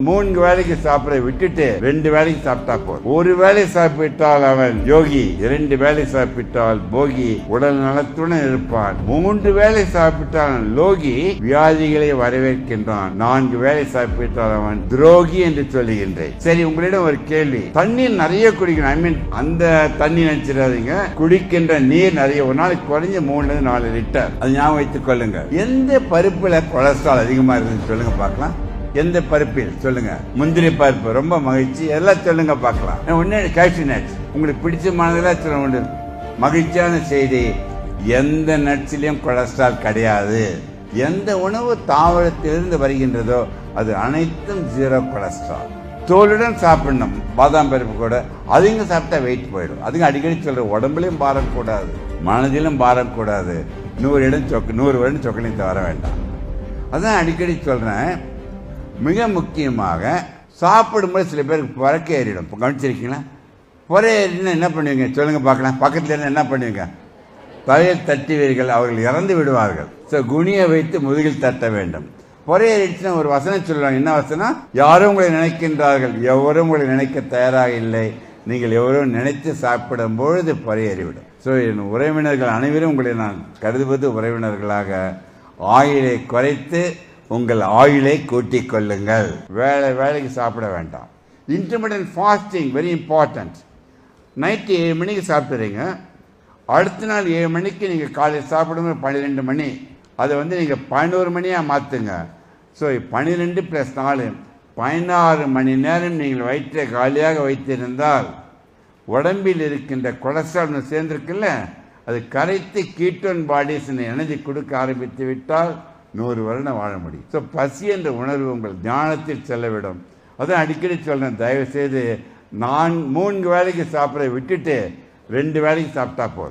3 வேளைக்கு சாப்பிட விட்டுட்டு 2 வேளைக்கு சாப்பிட்டா போதும். ஒரு வேளை சாப்பிட்டால் அவன் யோகி, 2 வேளை சாப்பிட்டால் போகி, உடல் நலத்துடன் இருப்பான். 3 வேளை சாப்பிட்டால் லோகி, வியாதிகளை வரவேற்கின்றான். 4 வேளை சாப்பிட்டால் அவன் துரோகி என்று சொல்லுகின்றேன். சரி, உங்களிடம் ஒரு கேள்வி. தண்ணீர் நிறைய குடிக்கணும். ஐ மீன் அந்த தண்ணி நினைச்சிடாதீங்க, குடிக்கின்ற நீர் நிறைய, ஒரு நாளைக்கு குறைஞ்ச 3-4 லிட்டர். அது ஞாபகம் வைத்துக் கொள்ளுங்க. எந்த பருப்புல கொலஸ்ட்ரால் அதிகமா இருக்குன்னு சொல்லுங்க பார்க்கலாம். எந்த பருப்பில் சொல்லுங்க. முந்திரி பருப்பு, ரொம்ப மகிழ்ச்சி. எல்லாம் சொல்லுங்க பார்க்கலாம். ஒன்னு கேஷ்யூ நட்ஸ், உங்களுக்கு பிடிச்சமானதெல்லாம் சொல்ல. மகிழ்ச்சியான செய்தி, எந்த நட்ஸ்லயும் கொலஸ்ட்ரால் கிடையாது. எந்த உணவு தாவரத்திலிருந்து வருகின்றதோ அது அனைத்தும் 0 கொலஸ்ட்ரால். தோலுடன் சாப்பிடணும். பாதாம் பருப்பு கூட அதுங்க சாப்பிட்டா வெயிட் போயிடும். அதுங்க அடிக்கடி சொல்ற, உடம்புலையும் பாரம் கூடாது, மனதிலும் பாரம் கூடாது. 100 வருடம் சொக்கலிங்க வர வேண்டாம். அதான் அடிக்கடி சொல்றேன். மிக முக்கியமாக சாப்பிடும்போது சில பேருக்கு புறக்க ஏறிடும். கவனிச்சிருக்கீங்களா? புற ஏறினா என்ன பண்ணுவீங்க சொல்லுங்க பார்க்கலாம். பக்கத்துல இருந்து என்ன பண்ணுவீங்க? தலையில் தட்டுவீர்கள், அவர்கள் இறந்து விடுவார்கள். குனியை வைத்து முதுகில் தட்ட வேண்டும். பொறையேறிடுச்சுன்னா ஒரு வசனம் சொல்லுவாங்க. என்ன வசனம்? யாரும் உங்களை நினைக்கின்றார்கள், எவரும் உங்களை நினைக்க தயாராக இல்லை, நீங்கள் எவரும் நினைத்து சாப்பிடும் பொழுது பொறையேறிவிடும். என் உறவினர்கள் அனைவரும் உங்களை நான் கருதுவது உறவினர்களாக. ஆயிலை குறைத்து உங்கள் ஆயிலை கூட்டிக் கொள்ளுங்கள். வேலைக்கு சாப்பிட வேண்டாம். Intermittent fasting very important. Night 7 மணிக்கு சாப்பிட்றீங்க, அடுத்த நாள் 7 மணிக்கு நீங்கள் காலையில் சாப்பிடுங்க. 12 மணி, அதை நீங்கள் 11 மணியாக மாற்றுங்க. 12 + 4 16 மணி நேரம் நீங்கள் வயிற்றை காலியாக வைத்திருந்தால் உடம்பில் இருக்கின்ற கொலஸ்ட்ரால் சேர்ந்திருக்குல்ல, அது கரைத்து கீட்டோன் பாடிஸ் எனர்ஜி கொடுக்க ஆரம்பித்து விட்டால் 100 வருடம் வாழ முடியும். பசி என்ற உணர்வு உங்கள் ஞானத்தில் செல்லவிடும். அதான் அடிக்கடி சொல்றேன், தயவு செய்து 3 வேளைக்கு சாப்பிட விட்டுட்டு 2 வேளைக்கு சாப்பிட்டா போதும்.